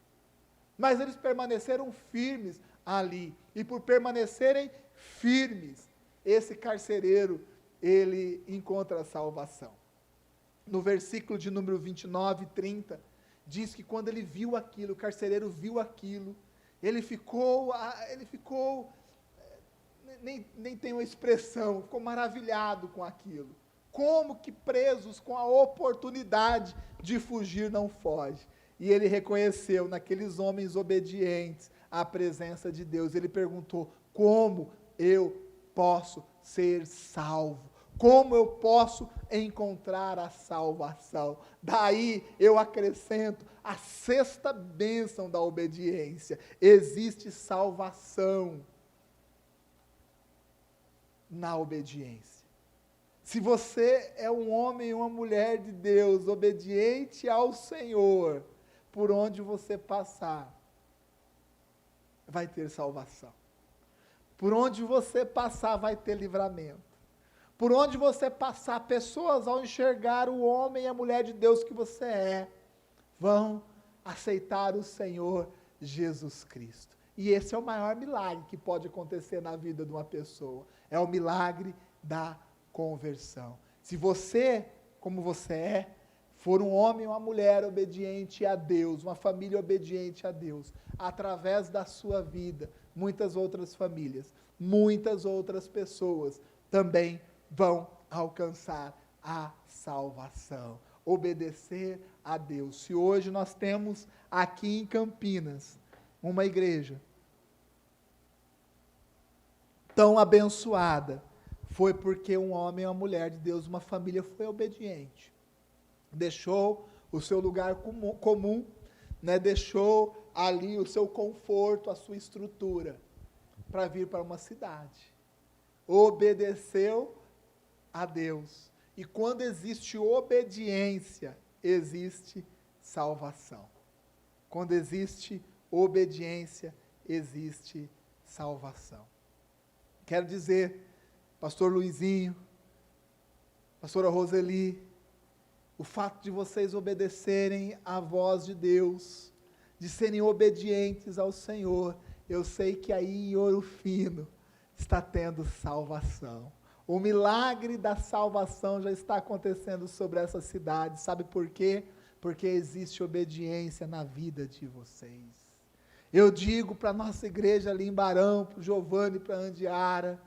Speaker 1: mas eles permaneceram firmes ali, e por permanecerem firmes, esse carcereiro, ele encontra a salvação. No versículo de número 29 e 30, diz que quando ele viu aquilo, o carcereiro viu aquilo, ele ficou, nem tem uma expressão, ficou maravilhado com aquilo. Como que presos com a oportunidade de fugir não foge? E ele reconheceu naqueles homens obedientes a presença de Deus. Ele perguntou: como eu posso ser salvo? Como eu posso encontrar a salvação? Daí eu acrescento a sexta bênção da obediência. Existe salvação na obediência. Se você é um homem ou uma mulher de Deus, obediente ao Senhor, por onde você passar, vai ter salvação. Por onde você passar, vai ter livramento. Por onde você passar, pessoas, ao enxergar o homem e a mulher de Deus que você é, vão aceitar o Senhor Jesus Cristo. E esse é o maior milagre que pode acontecer na vida de uma pessoa. É o milagre da conversão. Se você, como você é, for um homem ou uma mulher obediente a Deus, uma família obediente a Deus, através da sua vida, muitas outras famílias, muitas outras pessoas também vão alcançar a salvação. Obedecer a Deus. Se hoje nós temos aqui em Campinas uma igreja tão abençoada, foi porque um homem ou uma mulher de Deus, uma família foi obediente. Deixou o seu lugar comum, né, deixou ali o seu conforto, a sua estrutura, para vir para uma cidade. Obedeceu a Deus. E quando existe obediência, existe salvação. Quando existe obediência, existe salvação. Quero dizer, pastor Luizinho, pastora Roseli, o fato de vocês obedecerem à voz de Deus, de serem obedientes ao Senhor, eu sei que aí em Ouro Fino está tendo salvação. O milagre da salvação já está acontecendo sobre essa cidade. Sabe por quê? Porque existe obediência na vida de vocês. Eu digo para a nossa igreja ali em Barão, para o Giovanni, para a Andiara,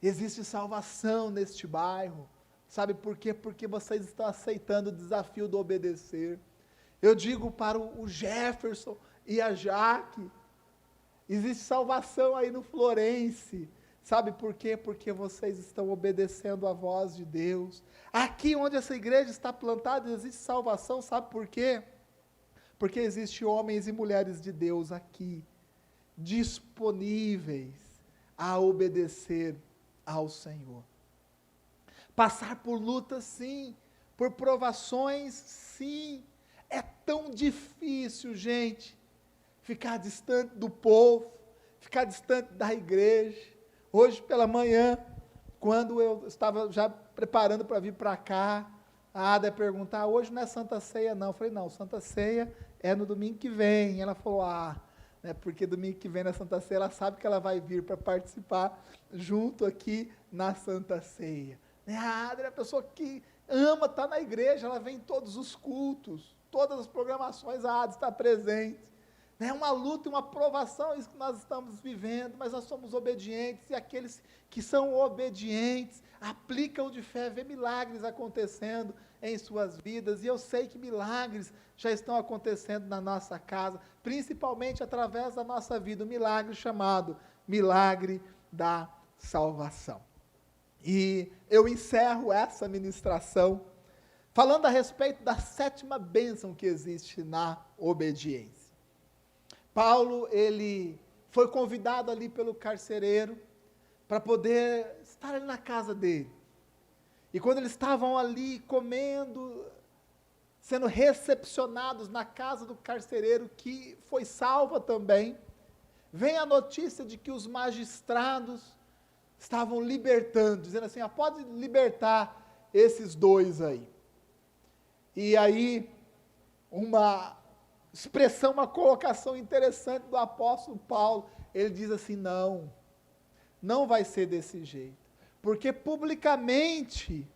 Speaker 1: existe salvação neste bairro. Sabe por quê? Porque vocês estão aceitando o desafio do obedecer. Eu digo para o Jefferson e a Jaque, existe salvação aí no Florense. Sabe por quê? Porque vocês estão obedecendo a voz de Deus. Aqui onde essa igreja está plantada, existe salvação, sabe por quê? Porque existem homens e mulheres de Deus aqui, disponíveis a obedecer ao Senhor. Passar por lutas, sim, por provações, sim. É tão difícil, gente, ficar distante do povo, ficar distante da igreja. Hoje pela manhã, quando eu estava já preparando para vir para cá, a Ada ia perguntar, hoje não é Santa Ceia não. Eu falei, não, Santa Ceia é no domingo que vem. Ela falou, porque domingo que vem na Santa Ceia, ela sabe que ela vai vir para participar junto aqui na Santa Ceia. A Ada é a pessoa que ama estar na igreja, ela vem em todos os cultos, todas as programações, a Ada está presente. É uma luta e uma provação isso que nós estamos vivendo, mas nós somos obedientes, e aqueles que são obedientes, aplicam de fé, vê milagres acontecendo em suas vidas, e eu sei que milagres já estão acontecendo na nossa casa, principalmente através da nossa vida, um milagre chamado milagre da salvação. E eu encerro essa ministração falando a respeito da 7ª bênção que existe na obediência. Paulo, ele foi convidado ali pelo carcereiro para poder estar ali na casa dele. E quando eles estavam ali comendo, sendo recepcionados na casa do carcereiro, que foi salva também, vem a notícia de que os magistrados estavam libertando, dizendo assim, pode libertar esses dois aí. E aí, uma expressão, uma colocação interessante do apóstolo Paulo, ele diz assim, não vai ser desse jeito, porque publicamente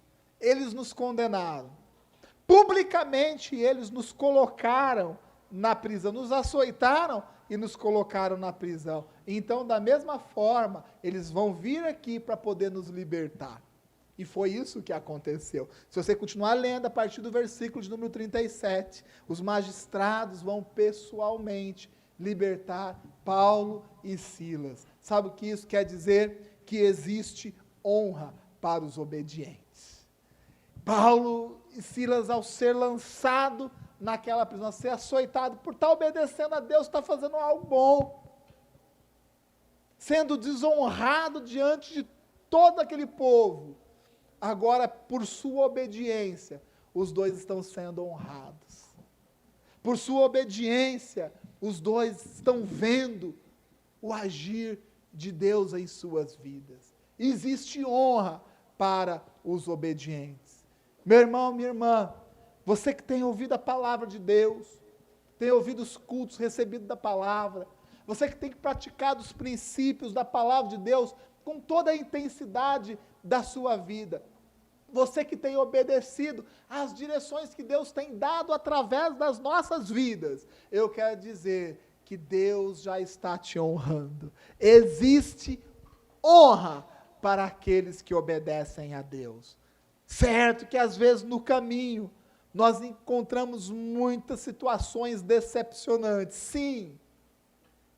Speaker 1: eles nos condenaram, publicamente eles nos colocaram na prisão, nos açoitaram e nos colocaram na prisão, então da mesma forma, eles vão vir aqui para poder nos libertar. E foi isso que aconteceu. Se você continuar lendo a partir do versículo de número 37, os magistrados vão pessoalmente libertar Paulo e Silas. Sabe o que isso quer dizer? Que existe honra para os obedientes. Paulo e Silas, ao ser lançado naquela prisão, a ser açoitado, por estar obedecendo a Deus, está fazendo algo bom, sendo desonrado diante de todo aquele povo. Agora, por sua obediência, os dois estão sendo honrados. Por sua obediência, os dois estão vendo o agir de Deus em suas vidas. Existe honra para os obedientes. Meu irmão, minha irmã, você que tem ouvido a palavra de Deus, tem ouvido os cultos, recebido da palavra, você que tem praticado os princípios da palavra de Deus com toda a intensidade da sua vida, você que tem obedecido às direções que Deus tem dado através das nossas vidas, eu quero dizer que Deus já está te honrando. Existe honra para aqueles que obedecem a Deus. Certo que às vezes no caminho nós encontramos muitas situações decepcionantes, sim,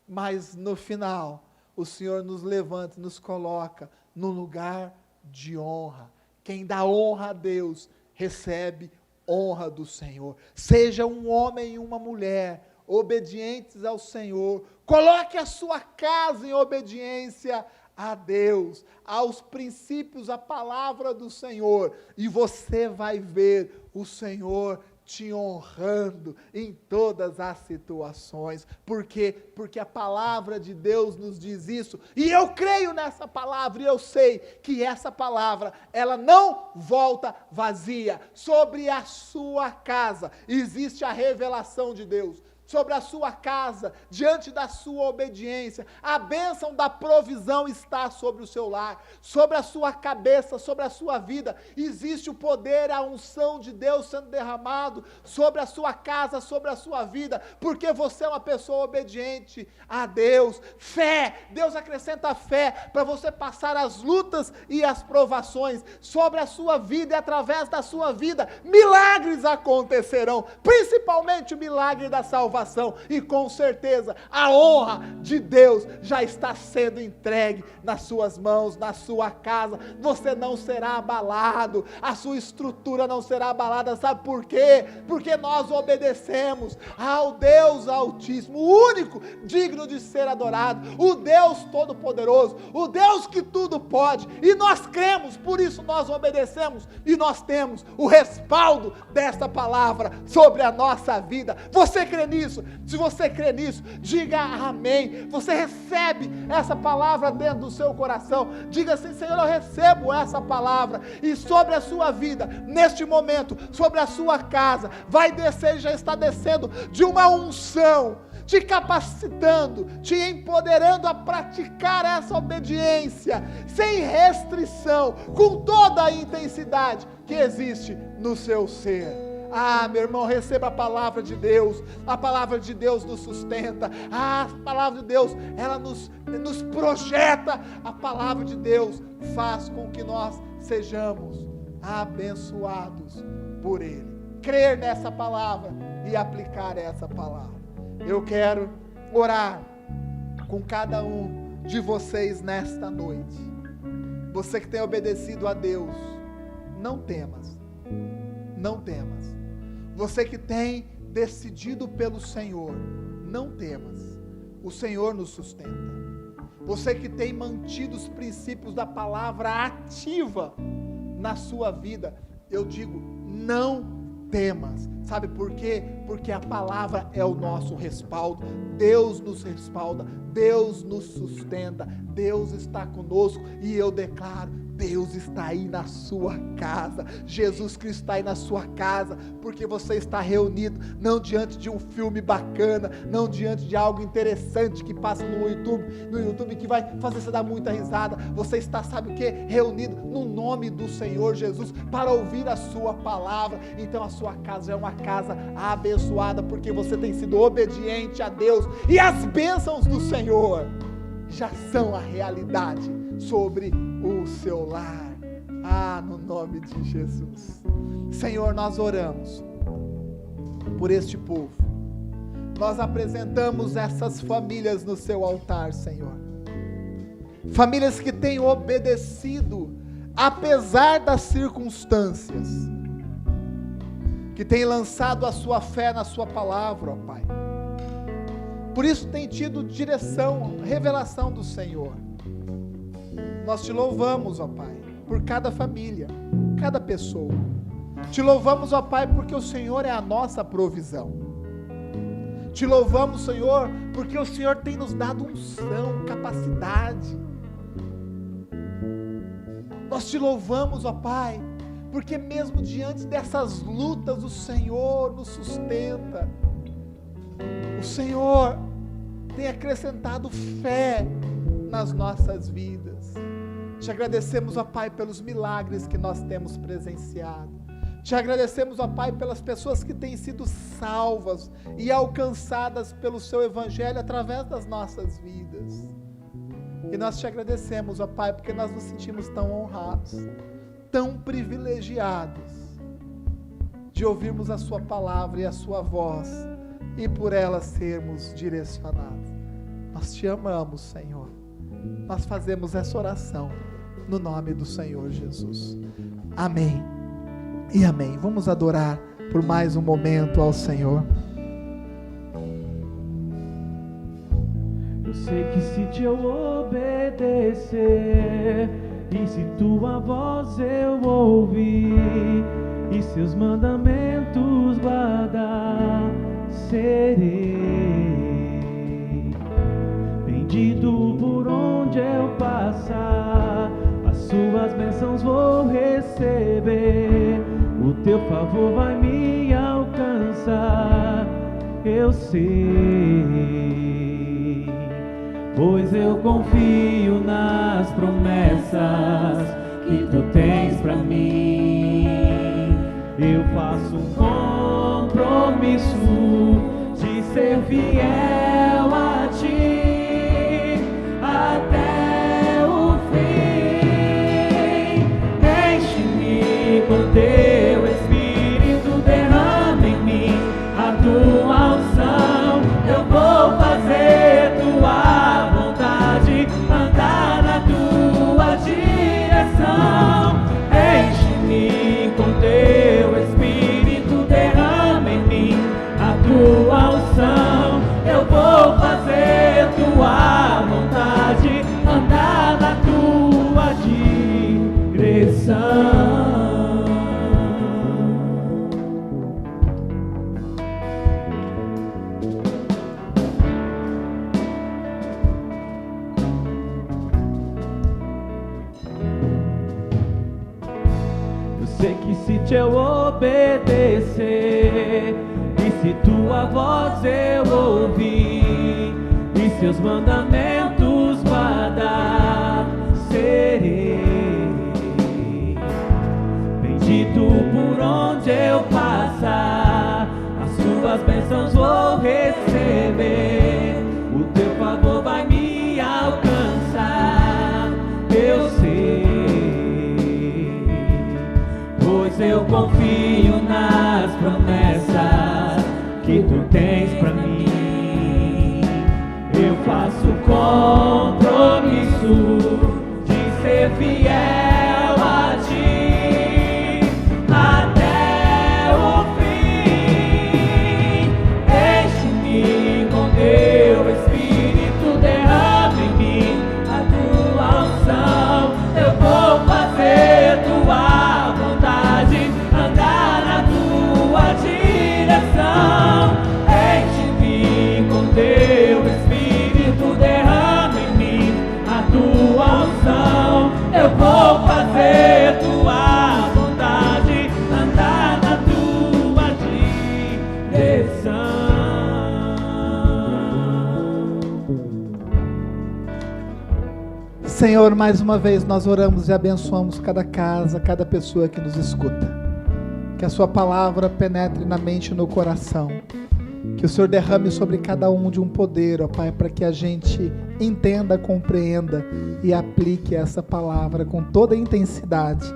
Speaker 1: mas no final o Senhor nos levanta e nos coloca num lugar de honra. Quem dá honra a Deus, recebe honra do Senhor. Seja um homem e uma mulher obedientes ao Senhor. Coloque a sua casa em obediência a Deus, aos princípios, à palavra do Senhor, e você vai ver o Senhor te honrando em todas as situações. Por quê? Porque a palavra de Deus nos diz isso, e eu creio nessa palavra, e eu sei que essa palavra, ela não volta vazia. Sobre a sua casa existe a revelação de Deus. Sobre a sua casa, diante da sua obediência, a bênção da provisão está sobre o seu lar, sobre a sua cabeça, sobre a sua vida, existe o poder, a unção de Deus sendo derramado sobre a sua casa, sobre a sua vida, porque você é uma pessoa obediente a Deus. Fé, Deus acrescenta fé para você passar as lutas e as provações sobre a sua vida, e através da sua vida, milagres acontecerão, principalmente o milagre da salvação. E com certeza a honra de Deus já está sendo entregue nas suas mãos, na sua casa. Você não será abalado, a sua estrutura não será abalada. Sabe por quê? Porque nós obedecemos ao Deus Altíssimo, o único digno de ser adorado, o Deus Todo-Poderoso, o Deus que tudo pode, e nós cremos, por isso nós obedecemos, e nós temos o respaldo desta palavra sobre a nossa vida. Você crê nisso? Se você crê nisso, diga amém. Você recebe essa palavra dentro do seu coração, diga assim: Senhor, eu recebo essa palavra, e sobre a sua vida, neste momento, sobre a sua casa, vai descer, já está descendo, de uma unção, te capacitando, te empoderando a praticar essa obediência, sem restrição, com toda a intensidade que existe no seu ser. Ah, meu irmão, receba a palavra de Deus nos sustenta, a palavra de Deus, ela nos projeta, a palavra de Deus faz com que nós sejamos abençoados por Ele. Crer nessa palavra e aplicar essa palavra. Eu quero orar com cada um de vocês nesta noite. Você que tem obedecido a Deus, não temas, não temas. Você que tem decidido pelo Senhor, não temas, o Senhor nos sustenta. Você que tem mantido os princípios da palavra ativa na sua vida, eu digo, não temas. Sabe por quê? Porque a palavra é o nosso respaldo. Deus nos respalda, Deus nos sustenta, Deus está conosco, e eu declaro, Deus está aí na sua casa, Jesus Cristo está aí na sua casa, porque você está reunido, não diante de um filme bacana, não diante de algo interessante que passa no YouTube que vai fazer você dar muita risada. Você está, sabe o que? Reunido no nome do Senhor Jesus, para ouvir a sua palavra. Então a sua casa é uma casa abençoada, porque você tem sido obediente a Deus, e as bênçãos do Senhor já são a realidade sobre o seu lar. Ah, no nome de Jesus. Senhor, nós oramos por este povo, nós apresentamos essas famílias no seu altar, Senhor, famílias que têm obedecido apesar das circunstâncias, que têm lançado a sua fé na sua palavra, ó Pai, por isso tem tido direção, revelação do Senhor. Nós te louvamos, ó Pai, por cada família, cada pessoa. Te louvamos, ó Pai, porque o Senhor é a nossa provisão. Te louvamos, Senhor, porque o Senhor tem nos dado unção, capacidade. Nós te louvamos, ó Pai, porque mesmo diante dessas lutas, o Senhor nos sustenta. O Senhor tem acrescentado fé nas nossas vidas. Te agradecemos, ó Pai, pelos milagres que nós temos presenciado. Te agradecemos, ó Pai, pelas pessoas que têm sido salvas e alcançadas pelo Seu Evangelho através das nossas vidas. E nós te agradecemos, ó Pai, porque nós nos sentimos tão honrados, tão privilegiados de ouvirmos a Sua palavra e a Sua voz, e por ela sermos direcionados. Nós te amamos, Senhor. Nós fazemos essa oração no nome do Senhor Jesus. Amém e amém. Vamos adorar por mais um momento ao Senhor.
Speaker 2: Eu sei que se te eu obedecer, e se tua voz eu ouvir, e seus mandamentos guardar, serei bendito por onde eu passar. As suas bênçãos vou receber, o teu favor vai me alcançar. Eu sei, pois eu confio nas promessas que tu tens pra mim. Eu faço um compromisso de ser fiel a ti até o fim. Enche-me com teu Espírito, derrama em mim a tua unção. Eu vou fazer tua vontade, andar na tua direção. Enche-me com teu Espírito, derrama em mim a tua unção. Eu vou fazer tua vontade, andar na tua direção. Eu sei que se te eu obedecer, e se tua voz eu ouvir, e seus mandamentos guardar, serei bendito por onde eu passar. As suas bênçãos vou receber, o teu favor vai me alcançar. Eu sei, pois eu confio nas promessas que tu tens pra mim. Eu faço compromisso de ser fiel a ti até o fim. Enche-me com teu Espírito, derrama em mim a tua unção. Eu vou fazer tua vontade, andar na tua direção. Enche-me com teu Espírito, derrama em mim a tua unção. Eu vou fazer tua vontade, andar na tua direção.
Speaker 1: Senhor, mais uma vez nós oramos e abençoamos cada casa, cada pessoa que nos escuta. Que a sua palavra penetre na mente e no coração. Que o Senhor derrame sobre cada um de um poder, ó Pai, para que a gente entenda, compreenda e aplique essa palavra com toda a intensidade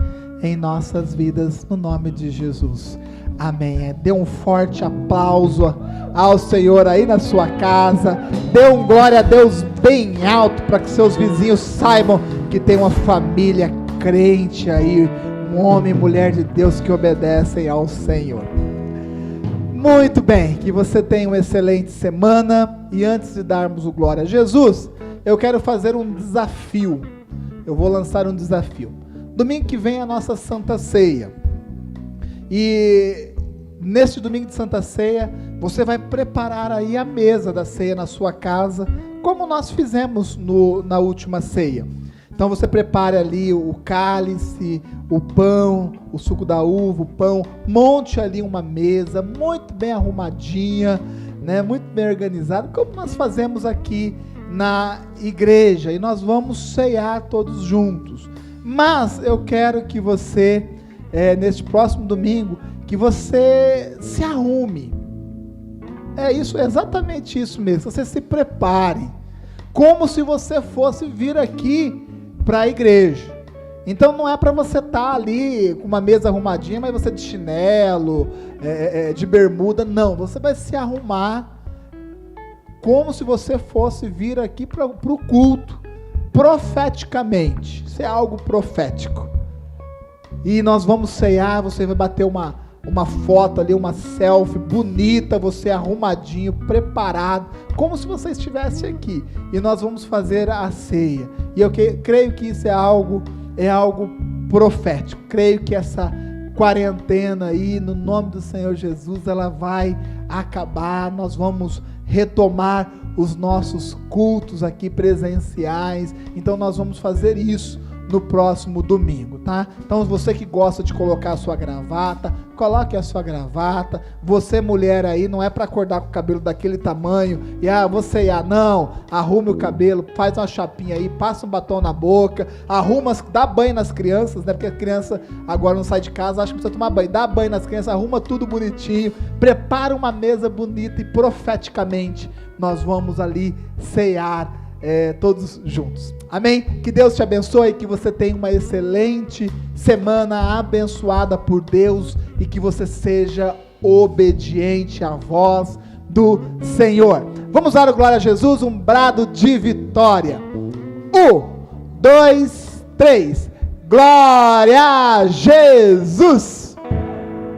Speaker 1: em nossas vidas, no nome de Jesus. Amém. Dê um forte aplauso ao Senhor aí na sua casa. Dê um glória a Deus bem alto para que seus vizinhos saibam que tem uma família crente aí, um homem e mulher de Deus que obedecem ao Senhor. Muito bem, que você tenha uma excelente semana. E antes de darmos o glória a Jesus, eu quero fazer um desafio. Eu vou lançar um desafio. Domingo que vem é a nossa Santa Ceia. E neste domingo de Santa Ceia, você vai preparar aí a mesa da ceia na sua casa, como nós fizemos na última ceia. Então você prepare ali o cálice, o pão, o suco da uva, o pão, monte ali uma mesa muito bem arrumadinha, né, muito bem organizada, como nós fazemos aqui na igreja, e nós vamos ceiar todos juntos. Mas eu quero que você, neste próximo domingo, que você se arrume. É exatamente isso mesmo, você se prepare, como se você fosse vir aqui para a igreja. Então não é para você estar ali com uma mesa arrumadinha, mas você de chinelo, de bermuda, não, você vai se arrumar como se você fosse vir aqui para o culto, profeticamente. Isso é algo profético. E nós vamos ceiar, você vai bater uma uma foto ali, uma selfie bonita, você arrumadinho, preparado, como se você estivesse aqui. E nós vamos fazer a ceia. E eu creio que isso é algo profético. Creio que essa quarentena aí, no nome do Senhor Jesus, ela vai acabar. Nós vamos retomar os nossos cultos aqui presenciais. Então nós vamos fazer isso no próximo domingo, tá? Então você que gosta de colocar a sua gravata, coloque a sua gravata. Você mulher aí, não é para acordar com o cabelo daquele tamanho e não, arrume o cabelo, faz uma chapinha aí, passa um batom na boca, dá banho nas crianças, né? Porque a criança agora não sai de casa, acha que precisa tomar banho, dá banho nas crianças, arruma tudo bonitinho, prepara uma mesa bonita e profeticamente nós vamos ali cear todos juntos. Amém? Que Deus te abençoe, que você tenha uma excelente semana abençoada por Deus e que você seja obediente à voz do Senhor. Vamos dar glória a Jesus, um brado de vitória. 1, 2, 3. Glória a Jesus!